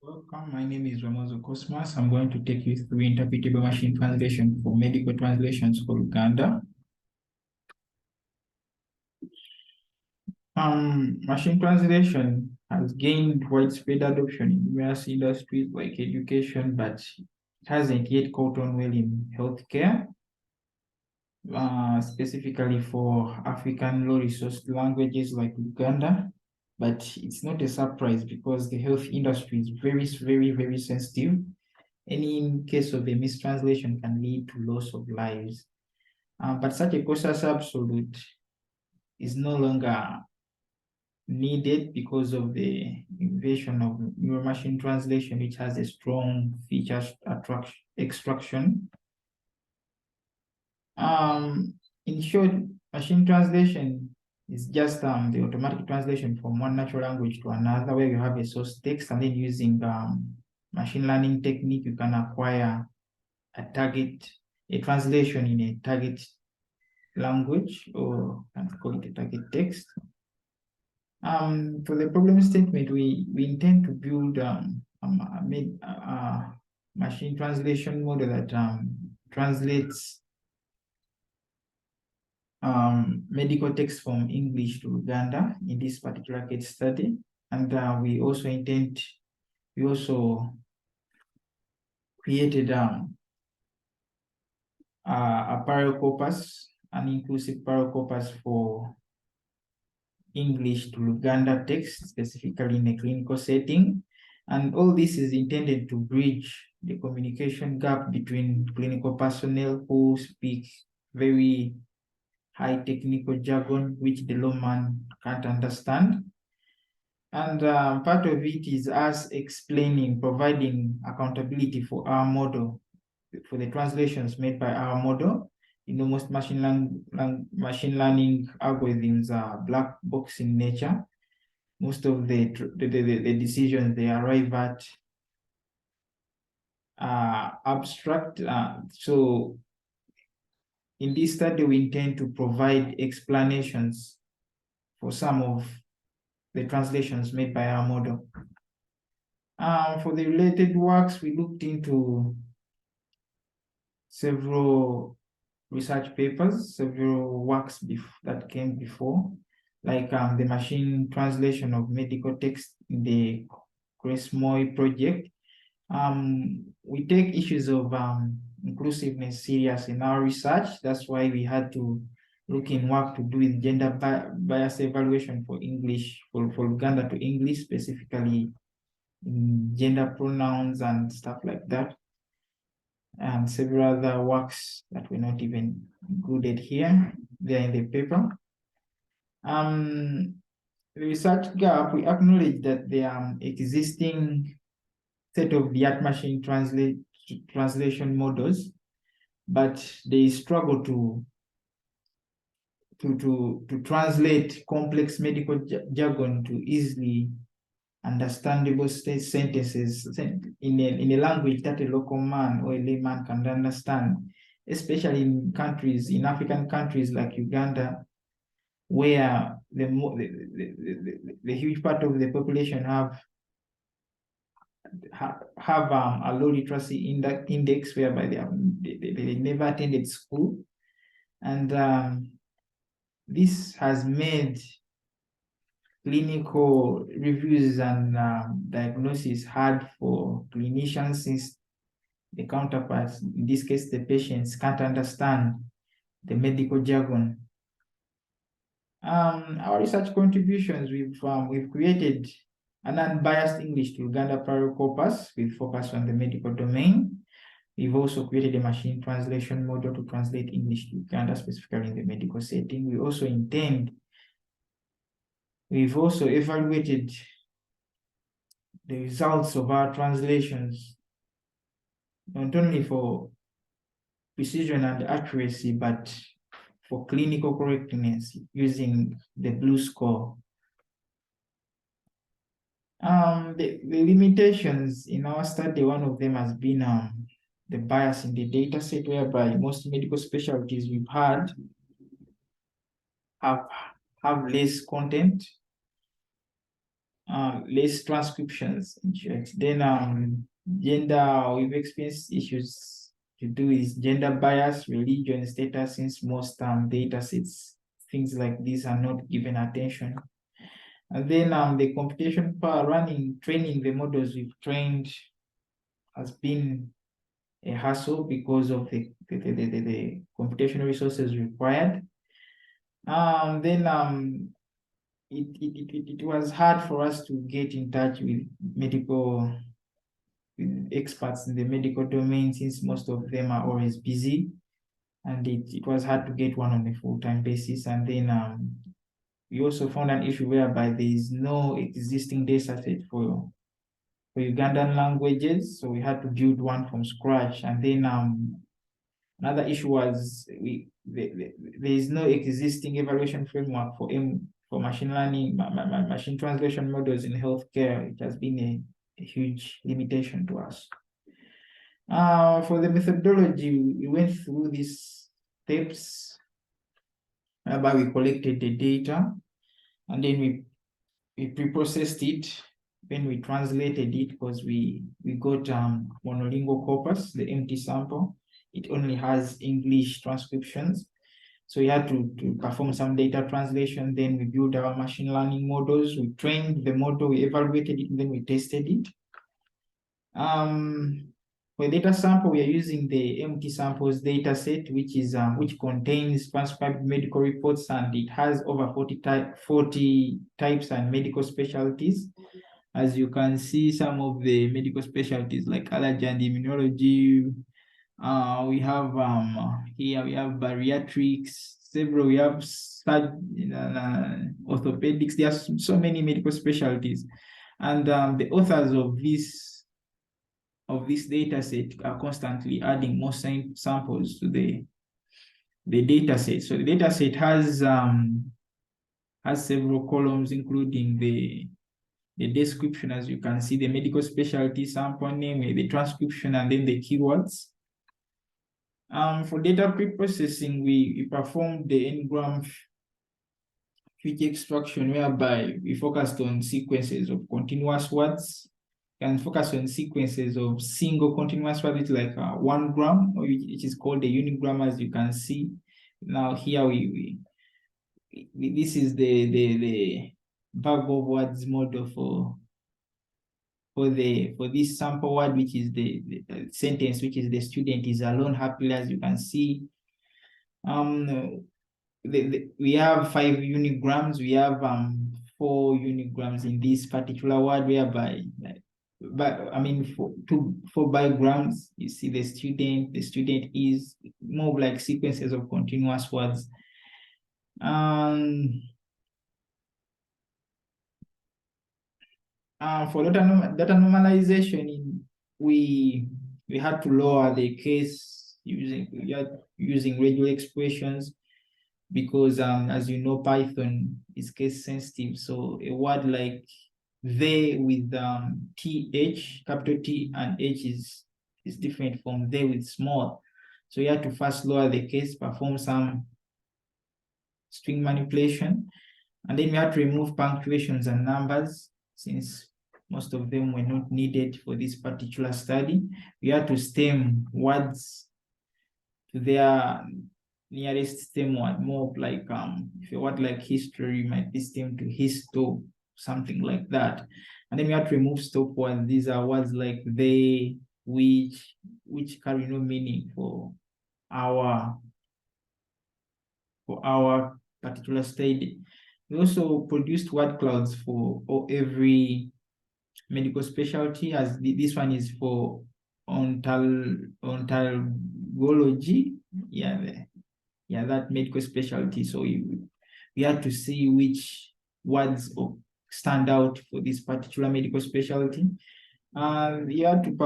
Welcome, my name is Ramozo Cosmas. I'm going to take you through interpretable machine translation for medical translations for Uganda. Machine translation has gained widespread adoption in numerous industries like education, but it hasn't yet caught on well in healthcare, specifically for African low-resource languages like Uganda. But it's not a surprise because the health industry is very sensitive. Any case of a mistranslation can lead to loss of lives. But such a cautious absolute is no longer needed because of the invasion of neural machine translation, which has a strong feature extraction. In short, machine translation is just the automatic translation from one natural language to another, where you have a source text, and then using machine learning technique, you can acquire a translation in a target language, or can call it a target text. For the problem statement, we intend to build a machine translation model that translates medical text from English to Uganda in this particular case study. And we also created a parallel corpus, an inclusive parallel corpus for English to Luganda text, specifically in a clinical setting. And all this is intended to bridge the communication gap between clinical personnel who speak very high technical jargon, which the layman can't understand. And part of it is us providing accountability for our model, for the translations made by our model. Most machine learning algorithms are black box in nature. Most of the decisions they arrive at are abstract. So in this study, we intend to provide explanations for some of the translations made by our model. For the related works, we looked into several research papers, several works that came before, like the machine translation of medical text in the Grace Moy project. We take issues of inclusiveness serious in our research. That's why we had to look in work to do with gender bias evaluation for English, for Uganda to English, specifically in gender pronouns and stuff like that, and several other works that were not even included here. They're in the paper. The research gap, we acknowledge that there are existing state-of-the-art machine translation models, but they struggle to translate complex medical jargon to easily understandable sentences in a language that a local man or a layman can understand, especially in African countries like Uganda, where the huge part of the population have a low literacy index, whereby they never attended school, and this has made clinical reviews and diagnosis hard for clinicians, since the counterparts, in this case the patients, can't understand the medical jargon. Our research contributions, we've created an unbiased English to Uganda parallel corpus with focus on the medical domain. We've also created a machine translation model to translate English to Uganda, specifically in the medical setting. We've also evaluated the results of our translations, not only for precision and accuracy, but for clinical correctness using the Blue score. The limitations in our study, one of them has been the bias in the data set, whereby most medical specialties we've had have less content. less transcriptions. Then gender, we've experienced issues to do is gender bias, religion, status, since most data sets, things like these are not given attention. And then the computation power training the models we've trained has been a hassle because of the computational resources required. Then it was hard for us to get in touch with experts in the medical domain, since most of them are always busy, and it was hard to get one on a full-time basis. And then we also found an issue whereby there is no existing data set for Ugandan languages, so we had to build one from scratch. And then another issue was there is no existing evaluation framework for machine learning, machine translation models in healthcare. It has been a huge limitation to us. For the methodology, we went through these steps whereby we collected the data, and then we pre-processed it. Then we translated it, because we got monolingual corpus, the empty sample. It only has English transcriptions. So we had to perform some data translation. Then we built our machine learning models. We trained the model, we evaluated it, and then we tested it. For data sample, we are using the empty samples data set, which contains transcribed medical reports, and it has over 40 types and medical specialties. As you can see, some of the medical specialties like allergy and immunology. We have here we have bariatrics, several. We have orthopedics. There are so many medical specialties, and the authors of this data set are constantly adding more samples to the data set. So the data set has several columns, including the description, as you can see, the medical specialty, sample name, the transcription, and then the keywords. For data pre-processing, we performed the n-gram feature extraction, whereby we focused on sequences of continuous words, and focus on sequences of single continuous words, which like 1 gram, which is called the unigram, as you can see. Now here this is the bag of words model for this sample word, which is the sentence, which is the student is alone happily, as you can see. We have 5 unigrams. We have 4 unigrams in this particular word, whereby but I mean, for 4 bigrams, you see the student is more like sequences of continuous words. For data normalization, we had to lower the case using regular expressions, because as you know, Python is case sensitive. So a word like they with th, capital T and H is different from they with small. So you have to first lower the case, perform some string manipulation, and then we have to remove punctuations and numbers, since most of them were not needed for this particular study. We had to stem words to their nearest stem word, more like if a word like history might be stemmed to histo, something like that. And then we have to remove stop words. These are words like they, which carry no meaning for our particular study. We also produced word clouds for every medical specialty, as this one is for ontology. That medical specialty. So we had to see which words stand out for this particular medical specialty. You had to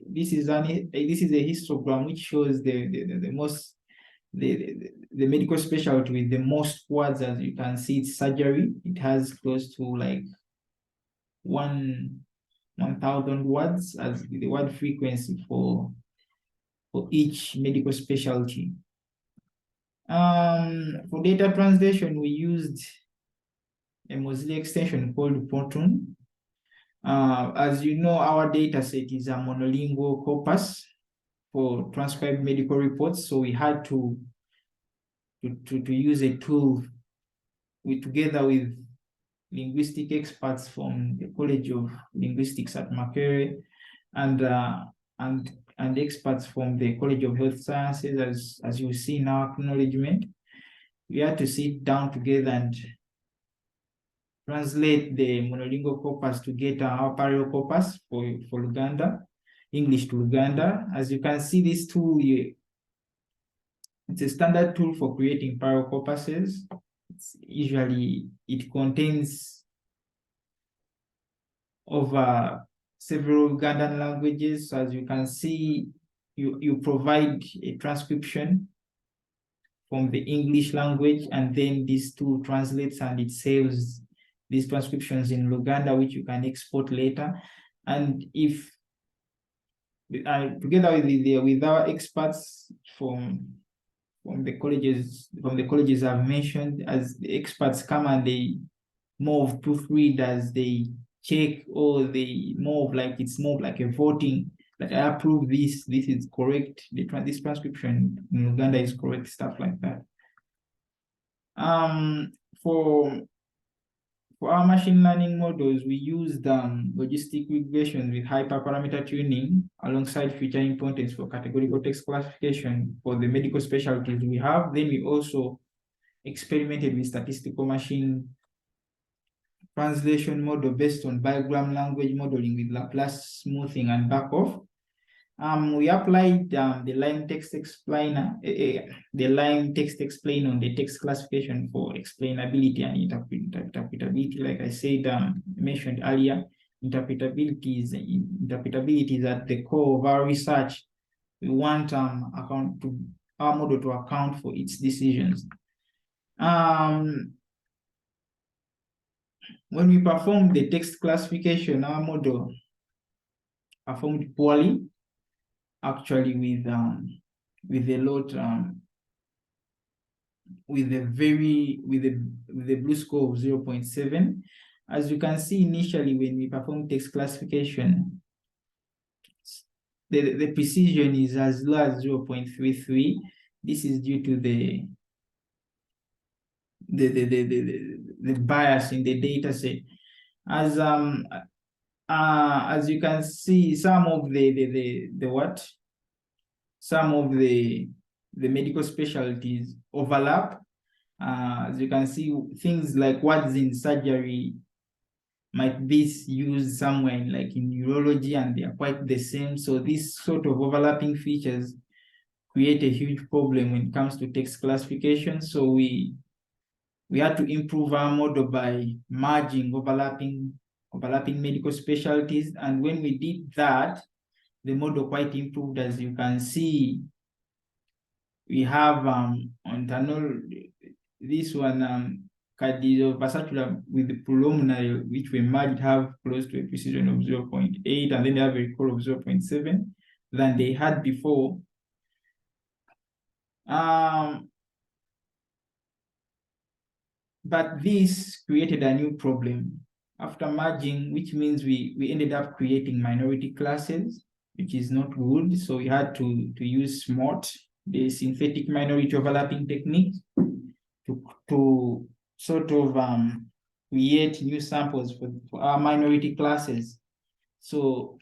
this is a histogram which shows the most the medical specialty with the most words. As you can see, it's surgery. It has close to like 1,000 words as the word frequency for each medical specialty. For data translation, we used a Mozilla extension called Proton. As you know, our data set is a monolingual corpus for transcribed medical reports, so we had to use a tool together with linguistic experts from the College of Linguistics at Makerere and experts from the College of Health Sciences, as you see in our acknowledgement. We had to sit down together and translate the monolingual corpus to get our parallel corpus for Luganda, English to Luganda. As you can see, this tool, it's a standard tool for creating parallel corpuses. Usually, it contains over several Ugandan languages. So as you can see, you provide a transcription from the English language, and then this tool translates and it saves these transcriptions in Luganda, which you can export later. And if together with our experts from the colleges I've mentioned, as the experts come and they more of proofreaders, they check, or they it's more of like a voting, like I approve this is correct, this transcription in Uganda is correct, stuff like that. For our machine learning models, we used logistic regressions with hyperparameter tuning alongside feature importance for categorical text classification for the medical specialties we have. Then we also experimented with statistical machine translation model based on biogram language modeling with Laplace smoothing and backoff. We applied the line text explainer, on the text classification for explainability and interpretability. Like I said, mentioned earlier, interpretability is at the core of our research. We want our model to account for its decisions. When we performed the text classification, our model performed poorly, actually with a BLEU score of 0.7. As you can see, initially when we perform text classification, the precision is as low as 0.33. This is due to the bias in the data set. As you can see, some of the medical specialties overlap. As you can see, things like words in surgery might be used somewhere in neurology, and they are quite the same. So these sort of overlapping features create a huge problem when it comes to text classification. So we had to improve our model by merging overlapping medical specialties. And when we did that, the model quite improved. As you can see, we have on this one, cardiovascular with the pulmonary, which we merged, have close to a precision of 0.8, and then they have a recall of 0.7 than they had before. But this created a new problem after merging, which means we ended up creating minority classes, which is not good. So we had to use SMART, the synthetic minority overlapping technique, to sort of create new samples for our minority classes. So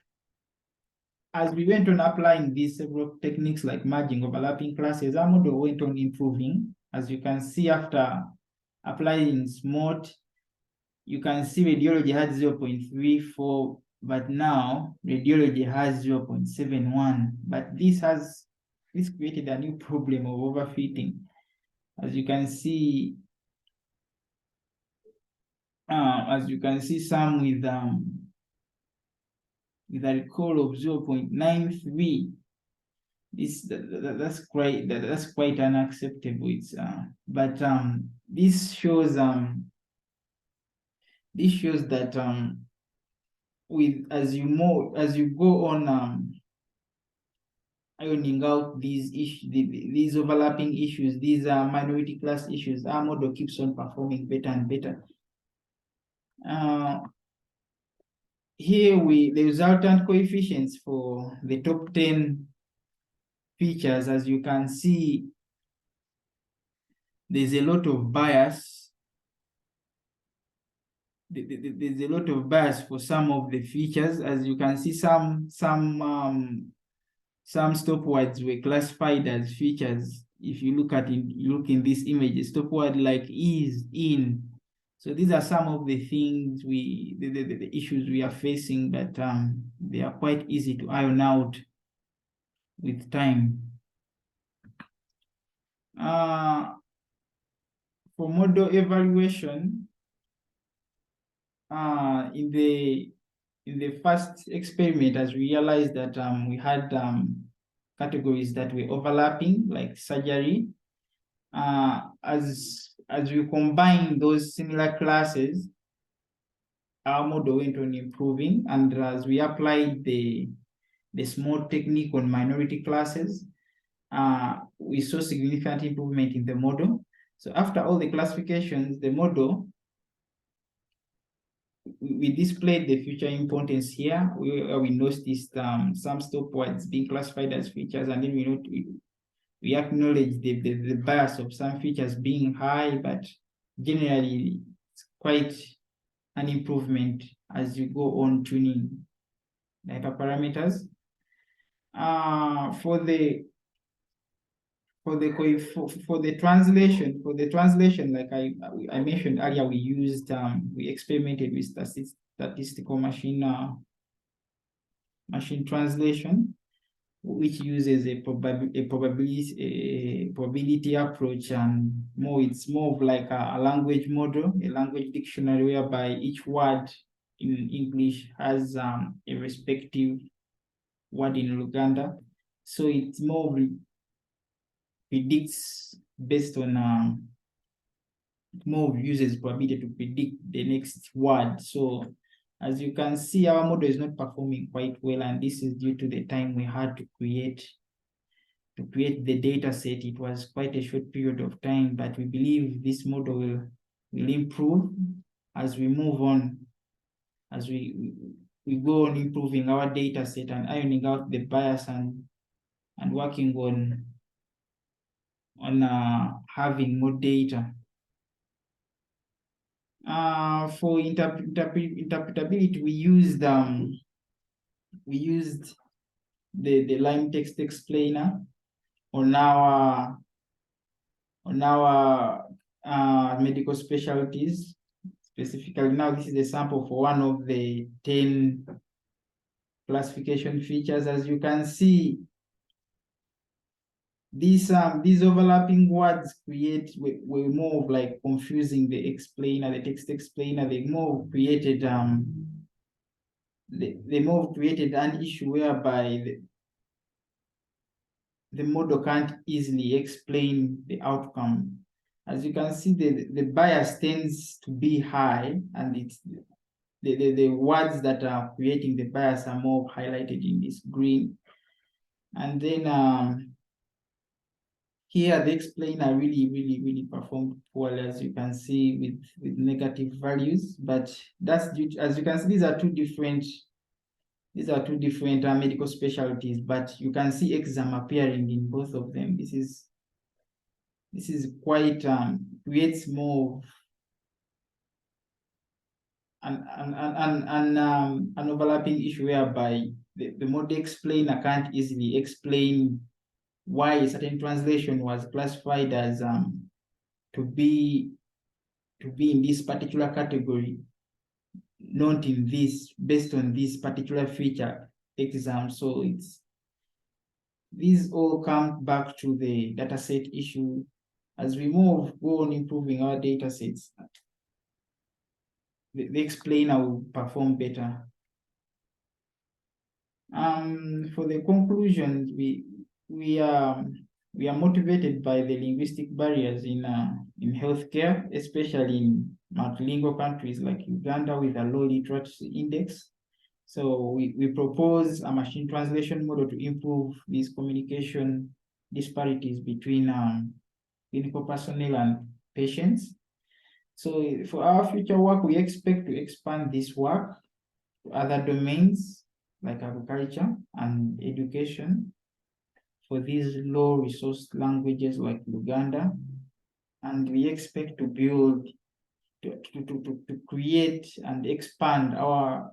as we went on applying these several techniques like merging overlapping classes, our model went on improving. As you can see, after applying SMART, you can see radiology had 0.34, but now radiology has 0.71. But this created a new problem of overfitting. As you can see, some with a recall of 0.93. That's quite unacceptable. It's this shows that as you go on ironing out these overlapping issues, these minority class issues, our model keeps on performing better and better. Here the resultant coefficients for the top 10 features, as you can see, there's a lot of bias. There's a lot of bias for some of the features. As you can see, some stopwords were classified as features. If you look in this image, a stopword like is, in. So these are some of the things the issues we are facing, but they are quite easy to iron out with time. For model evaluation, in the first experiment, as we realized that we had categories that were overlapping, like surgery. As we combine those similar classes, our model went on improving, and as we applied the small technique on minority classes, we saw significant improvement in the model. So after all the classifications, the model, we displayed the future importance here. We noticed some stopwords being classified as features, and then we acknowledge the bias of some features being high, but generally it's quite an improvement as you go on tuning the hyperparameters. For the translation, like I mentioned earlier, we experimented with statistical machine translation, which uses a probability approach, and it's more of like a language model, a language dictionary, whereby each word in English has a respective word in Luganda. So it's more predicts based on more uses probability to predict the next word. So as you can see, our model is not performing quite well, and this is due to the time we had to create the data set. It was quite a short period of time, but we believe this model will improve as we move on, as we go on improving our data set and ironing out the bias and working on having more data. For interpretability, we used the Lime Text Explainer on our medical specialties. Specifically, now this is a sample for one of the 10 classification features. As you can see, these overlapping words were more of like confusing the explainer, the text explainer. They more created an issue whereby the model can't easily explain the outcome. As you can see, the bias tends to be high, and it's the words that are creating the bias are more highlighted in this green. And then here the explainer really performed poorly, as you can see, with negative values. But that's due to, as you can see, these are two different medical specialties, but you can see exam appearing in both of them. This is quite creates more an overlapping issue whereby the model explainer can't easily explain why a certain translation was classified as to be in this particular category, not in this, based on this particular feature exam. So these all come back to the dataset issue. As we go on improving our data sets, the explainer will perform better. For the conclusions, we are motivated by the linguistic barriers in healthcare, especially in multilingual countries like Uganda with a low literacy index. So we propose a machine translation model to improve these communication disparities between clinical personnel and patients. So for our future work, we expect to expand this work to other domains like agriculture and education for these low resource languages like Luganda. And we expect to build, to create and expand our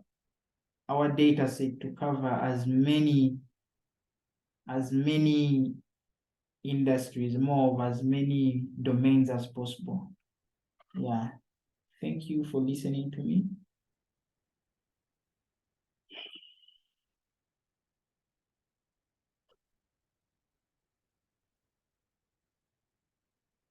data set to cover as many industries, more of as many domains as possible. Yeah. Thank you for listening to me.